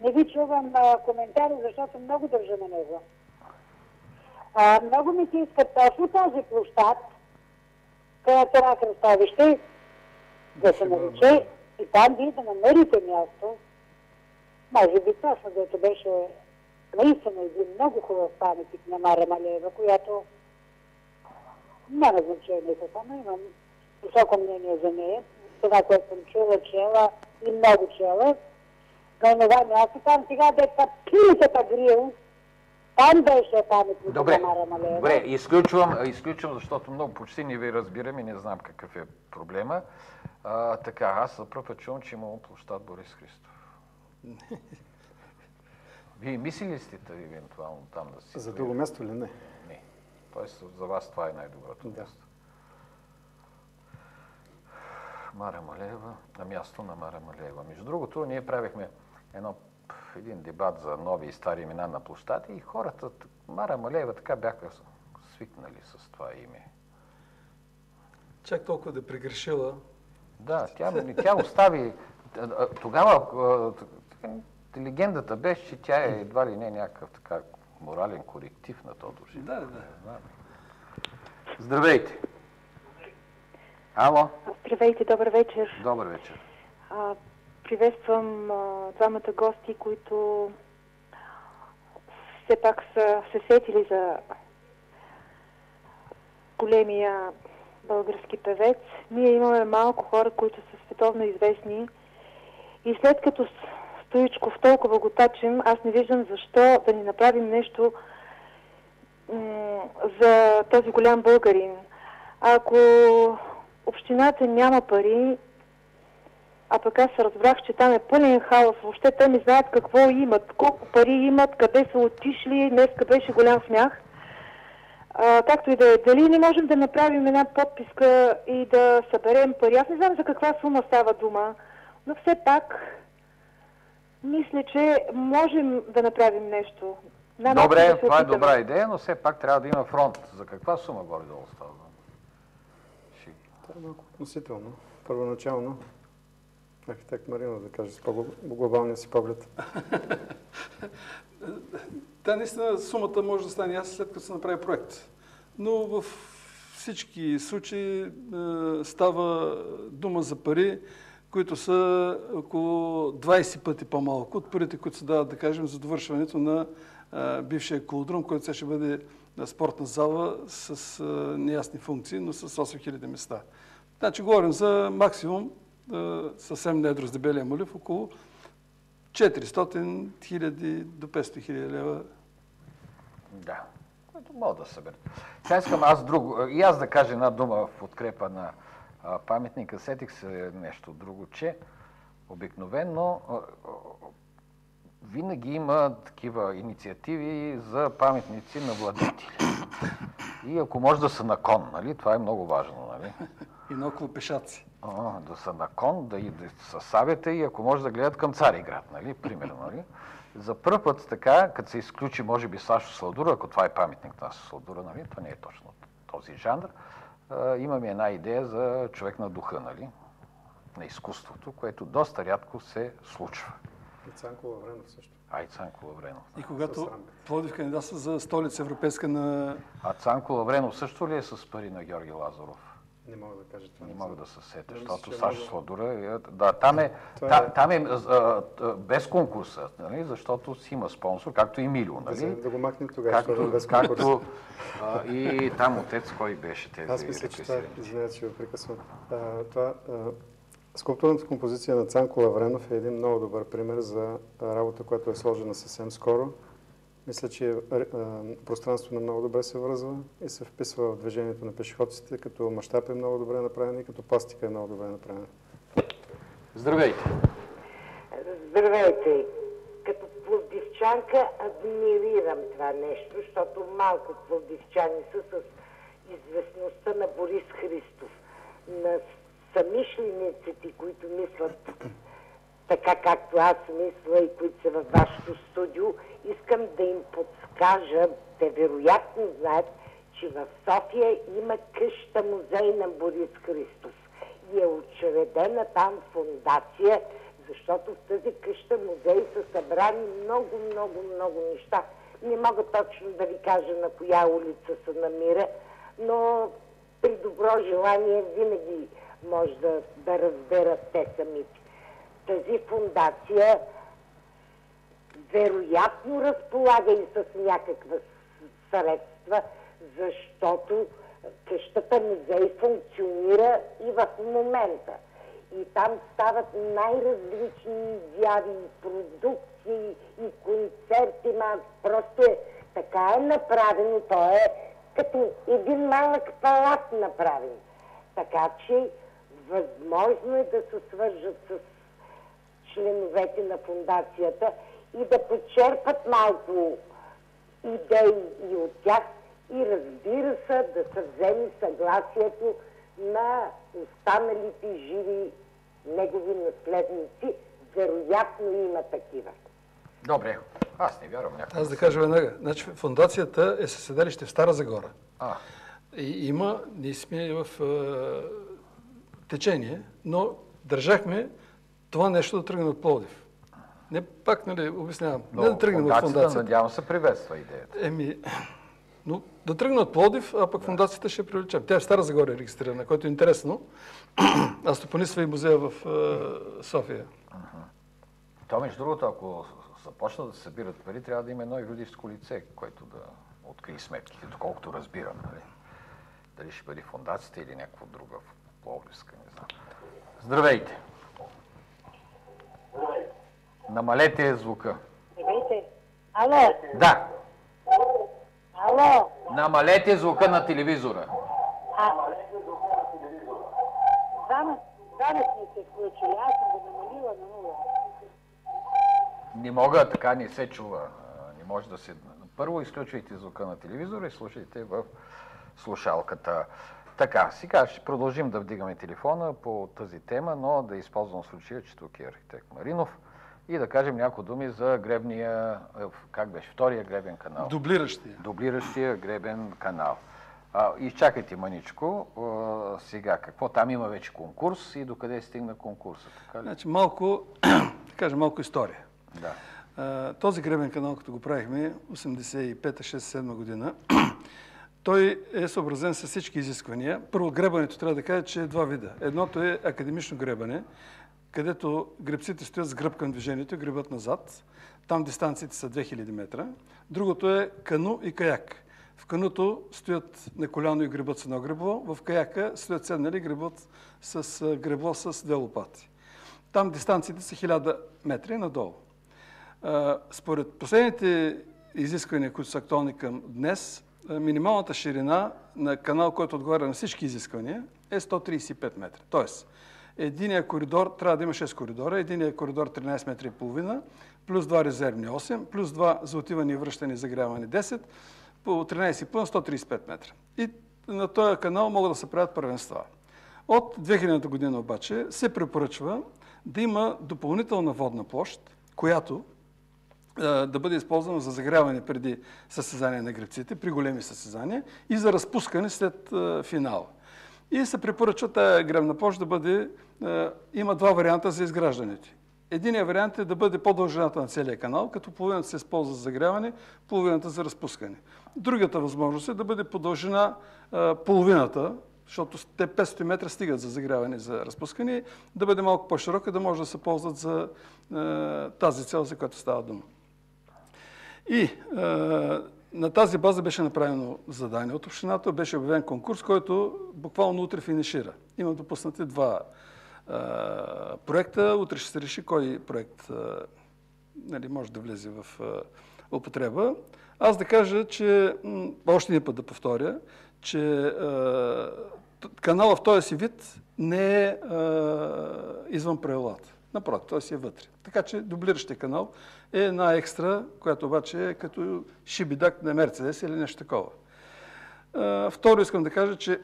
Не ви чувам коментари, защото много държа на него. Много ми се искат точно този площад, където това кръстовище, да се нарече и там вие да намерите място. Може би точно, дето беше наистина един много хубав паметник на Мара Малеева, която няма значение какво, но имам високо мнение за нея. Това, което съм чула и много чела. На това място, там сега дека пилитата грил, там беше паметник на Мара Малеева. Добре, изключвам, защото много почти не ви разбирам и не знам какъв е проблема. Така, аз за пръв път чувам, че имало площад Борис Христов. Вие мислили сте евентуално там да си... За друго място ли не? Не. Тоест за вас това е най-доброто място. Мара Малеева, на място на Мара Малеева. Между другото, ние правихме един дебат за нови и стари имена на площади и хората, Мара Малеева така бяха свикнали с това име. Чак толкова да прегрешила. Да, тя остави... Тогава легендата беше, че тя е едва ли не някакъв така морален коректив на Тодор Живков. Да. Здравейте! Ало? Здравейте, добър вечер. Добър вечер. Приветствам двамата гости, които все пак са се сетили за големия български певец. Ние имаме малко хора, които са световно известни и след като Стоичков толкова го тачим, аз не виждам защо да ни направим нещо за този голям българин. Ако общината няма пари, а пък аз разбрах, че там е пълен хаос. Въобще те не знаят какво имат, колко пари имат, къде са отишли. Днеска беше голям смях. Както и да е. Дали не можем да направим една подписка и да съберем пари? Аз не знам за каква сума става дума, но все пак мисля, че можем да направим нещо. Добре, това е добра идея, но все пак трябва да има фронт. За каква сума горе-долу става? Това е малко относително. Първоначално архитект Маринов да каже с по-глобалния си поглед. Да, наистина сумата може да стане ясна след като се направи проект. Но в всички случаи става дума за пари, които са около 20 пъти по-малко от парите, които се дават, да кажем, за довършването на бившия колодрум, който сега ще бъде спортна зала с неясни функции, но с 8000 места. Значи говорим за максимум, съвсем недро с дебелия молив, около 400 000 до 500 000 лева. Да, което мога да съберат. Сега искам и аз да кажа една дума в подкрепа на паметника. Сетих се нещо друго, че обикновено винаги има такива инициативи за паметници на владетели. И ако може да са на кон, нали? Това е много важно, нали? И на около пешаци. Да са на кон, да са сабята и ако може да гледат към Цариград, нали? Примерно, нали? За първ път така, като се изключи, може би, Сашо Сладура, ако това е паметник на Сладура, нали? Това не е точно този жанр. Имаме една идея за човек на духа, нали? На изкуството, което доста рядко се случва. И Цанко Лавренов също. И Цанко Лавренов. И когато Пловдив кандидатства за столица европейска на... А Цанко Лавренов също ли е с пари на Георги Лазаров? Не мога да кажа това. Не мога да се сетя, защото Сашо Сладура... Да, там е без конкурса, нали? Защото си има спонсор, както и Милио, нали? Да го махнем тогава, без конкурс. И там отец кой беше тези... Аз мисля, че това... Извинете, че ви прекъсвам. Скулптурната композиция на Цанко Лавренов е един много добър пример за работа, която е сложена съвсем скоро. Мисля, че пространствено много добре се връзва и се вписва в движението на пешеходците, като мащаб е много добре направен и като пластика е много добре направена. Здравейте! Здравейте! Като пловдивчанка адмирирам това нещо, защото малко пловдивчани са с известността на Борис Христов, на самишлениците, които мислят така както аз мисля и които са във вашето студио, искам да им подскажа, те вероятно знаят, че в София има къща музей на Борис Христов и е учредена там фондация Защото в тази къща музей са събрани много, много, много неща. Не мога точно да ви кажа на коя улица се намира, но при добро желание винаги може да разберат те самите. Тази фундация вероятно разполага и с някаква средства, защото къщата музей функционира и в момента. И там стават най-различни изяви, продукции и концерти. Просто така е направено. То е като един малък палат направен. Така че възможно е да се свържат с членовете на фундацията и да почерпат малко идеи и от тях и разбира се да се вземе съгласието на останалите живи негови наследници. Вероятно има такива. Добре, аз не вярвам някакво. Аз да кажа веднага. Значи фундацията е със седалище в Стара Загора. И има, ние сме в течение, но държахме това нещо да тръгне от Пловдив. Не пак, нали, обяснявам. Но не да тръгнем от фундацията. Надявам се, приветства идеята. Но да тръгне от Пловдив, а пък фундацията ще привлечем. Тя е в Стара Загора е регистрирана, което е интересно. А стопанисва и музея в София. То, между другото, ако започнат да се събират пари, трябва да има едно юридическо лице, което да открие сметките, доколкото разбирам. Нали? Дали ще бъде фундацията или някаква друга пловдивска, не знам. Здравейте! Намалете звука. Здравейте. Ало? Да. Ало? Намалете звука на телевизора. Зараз сме се включили. Аз съм го намалила на нула. Не мога, така не се чува. Не може да се... Първо изключвайте звука на телевизора и слушайте в слушалката. Така, сега ще продължим да вдигаме телефона по тази тема, но да използвам случая, че тук е архитект Маринов и да кажем няколко думи за гребния, как беше, втория гребен канал. Дублиращия гребен канал. Изчакайте маничко. Сега, какво там има вече конкурс и докъде стигна конкурса? Така ли? Значи малко, да кажем, малко история. Да. Този гребен канал, като го правихме 85-6-7 година, той е съобразен с всички изисквания. Първо, гребането трябва да кажа, че е два вида. Едното е академично гребане, където гребците стоят с гръб към движението и гребат назад. Там дистанциите са 2000 метра. Другото е кану и каяк. В кануто стоят на коляно и гребат с едно гребло. В каяка стоят седнали и гребат с гребло с две лопати. Там дистанциите са 1000 метри надолу. Според последните изисквания, които са актуални към днес, минималната ширина на канал, който отговаря на всички изисквания, е 135 метра. Тоест, единия коридор трябва да има 6 коридора, единия коридор 13 метра и половина, плюс 2 резервни 8, плюс 2 за отиване и връщане и загряване 10, по 13,5 135 метра. И на този канал могат да се правят първенства. От 2000 година обаче се препоръчва да има допълнителна водна площ, която да бъде използвана за загряване преди състезание на гребците, при големи състезания и за разпускане след финала. И се препоръчва тази гребна площ да бъде... Има два варианта за изграждането. Единият вариант е да бъде по-дължината на целия канал, като половината се използва за загряване, половината за разпускане. Другата възможност е да бъде по дължина половината, защото те 500 метра стигат за загряване и за разпускане, да бъде малко по-широка, да може да се ползват за тази цел, за която става дума. И на тази база беше направено задание от общината, беше обявен конкурс, който буквално утре финишира. Има допуснати два проекта. Утре ще се реши кой проект може да влезе в употреба. Аз да кажа, че още един път да повторя, че канала в този си вид не е извън правилата. Напротив, той си е вътре. Така че дублиращия канал е една екстра, която обаче е като шибидак на Мерцедес или нещо такова. Второ искам да кажа, че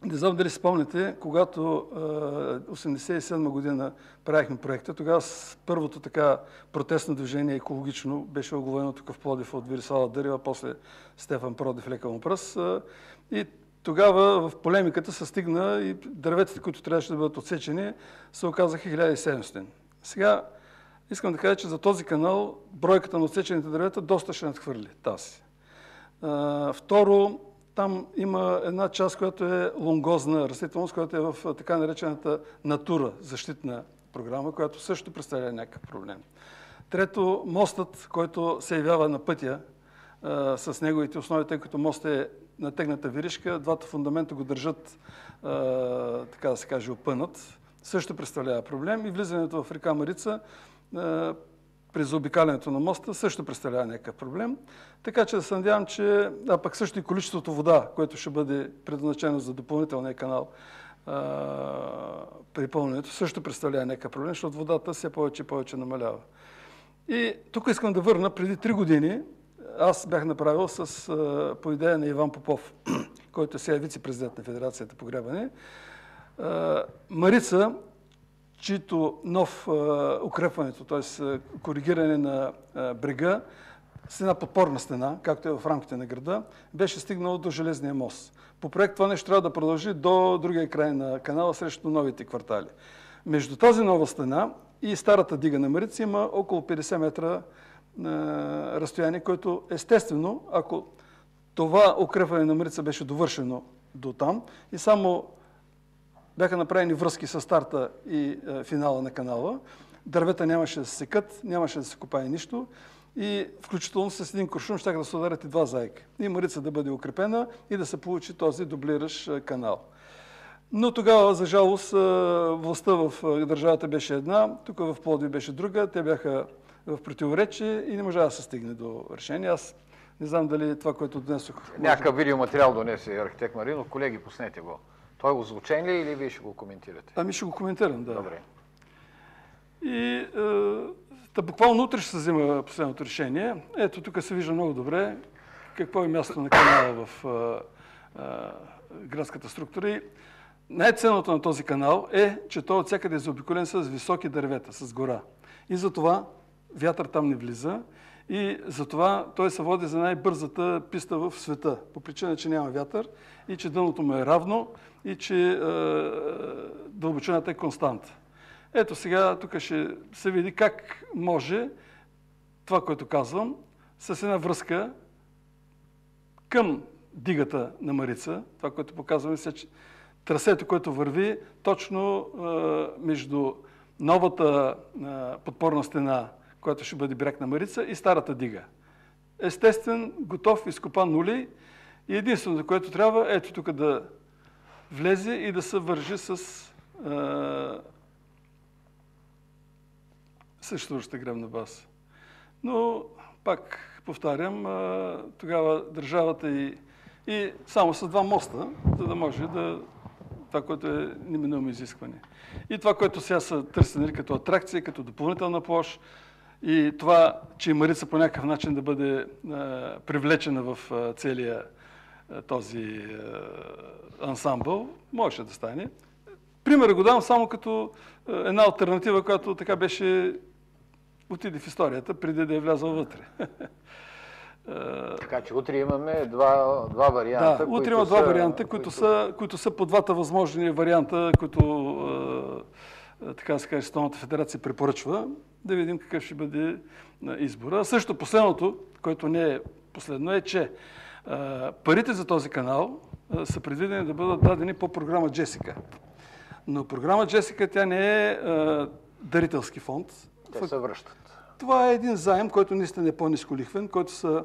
не знам дали спомняте, когато 1987 година правихме проекта, тогава с първото така протестно движение екологично беше оглавено тук в Пловдив от Вирислава Дърева, после Стефан Продев, лека му пръст. И тогава в полемиката се стигна и дърветите, които трябваше да бъдат отсечени, се оказаха 1700. Сега искам да кажа, че за този канал бройката на отсечените дървета доста ще надхвърли тази. Второ, там има една част, която е лонгозна растителност, която е в така наречената натура, защитна програма, която също представлява някакъв проблем. Трето, мостът, който се явява на пътя с неговите основи, тъй като мост е натегната виришка, двата фундамента го държат, така да се каже, опънат, също представлява проблем и влизането в река Марица при заобикалянето на моста също представлява някакъв проблем. Така че да се надявам, че пък също и количеството вода, което ще бъде предназначено за допълнителния канал при пълненето, също представлява някакъв проблем, защото водата все повече и повече намалява. И тук искам да върна, преди 3 години аз бях направил по идея на Иван Попов, който сега е вице-президент на Федерацията по гребане, Марица, чието нов укрепването, т.е. коригиране на брега, с една подпорна стена, както е в рамките на града, беше стигнало до Железния мост. По проект това нещо трябва да продължи до другия край на канала срещу новите квартали. Между тази нова стена и старата дига на Марица има около 50 метра разстояние, което естествено, ако това укрепване на Марица беше довършено до там и само бяха направени връзки с старта и финала на канала, дървета нямаше да се секат, нямаше да се копае нищо и включително с един куршум ще да се ударят и 2 заека. И Марица да бъде укрепена и да се получи този дублиращ канал. Но тогава, за жалост, властта в държавата беше една, тук в Пловдив беше друга, те бяха в противоречие и не можа да се стигне до решение. Аз не знам дали това, което донесох... Някакъв видеоматериал донесе архитект Маринов. Колеги, пуснете го. Той го озвучен ли или вие ще го коментирате? Ами ще го коментирам, да. Добре. И буквално утре ще се взема последното решение. Ето, тук се вижда много добре какво е място на канала в градската структура. И най-ценното на този канал е, че той от всякъде е заобиколен с високи дървета, с гора. И затова вятър там не влиза и затова той се води за най-бързата писта в света, по причина, че няма вятър и че дъното му е равно и че дълбочината е константа. Ето сега тук ще се види как може това, което казвам, с една връзка към дигата на Марица, това, което показваме, че трасето, което върви точно между новата подпорна стена, която ще бъде бряг на Марица, и старата дига. Естествен, готов, изкопан улей и единственото, което трябва, ето тук да влезе и да се вържи с съществуващата гребна база. Но, пак повтарям, тогава държавата и само с 2 моста, за да може да това, което е неминуемо изискване. И това, което сега са търсени като атракция, като допълнителна площ и това, че Марица по някакъв начин да бъде привлечена в целия този ансамбъл, можеше да стане. Пример го давам само като една алтернатива, която така беше отиде в историята, преди да е влязъл вътре. Така че утре имаме два варианта. Да, утре има 2 варианта, които са по 2 възможни варианта, които така да се каже, Световната федерация препоръчва, да видим какъв ще бъде избора. Също последното, което не е последно, е, че парите за този канал са предвидени да бъдат дадени по програма Джесика. Но програма Джесика, тя не е дарителски фонд. Те се връщат. Това е един заем, който наистина е по-ниско лихвен, който се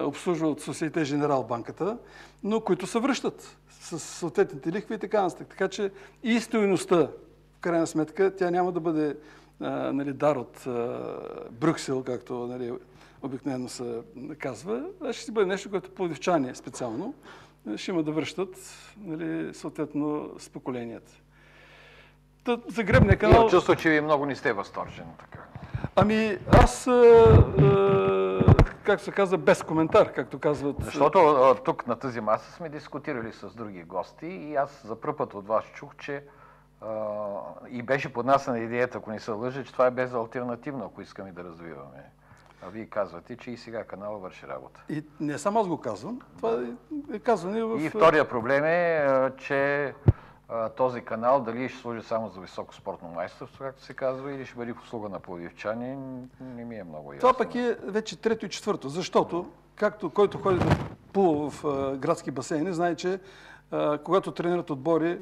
обслужва от Société Générale банката, но които се връщат с съответните лихви и така нататък. Така че и стойността, в крайна сметка, тя няма да бъде дар от Брюксел, както обикновено се казва, а ще си бъде нещо, което пловдивчани специално ще има да връщат съответно с поколенията. За гребния канал... Имам чувство, че вие много не сте възторжен. Така. Ами аз, както се казва, без коментар, както казват... Защото тук на тази маса сме дискутирали с други гости и аз за пръв път от вас чух, че и беше поднасена идеята, ако не се лъжа, че това е безалтернативно, ако искаме да развиваме. А вие казвате, че и сега канала върши работа. И не само аз го казвам, това е казване в... И втория проблем е, че този канал дали ще служи само за високо спортно майсторство, както се казва, или ще бъде в услуга на пловдивчани, не ми е много ясно. Това пък е вече трето и четвърто, защото, както който ходи да плува в градски басейни, знае, че когато тренират отбори,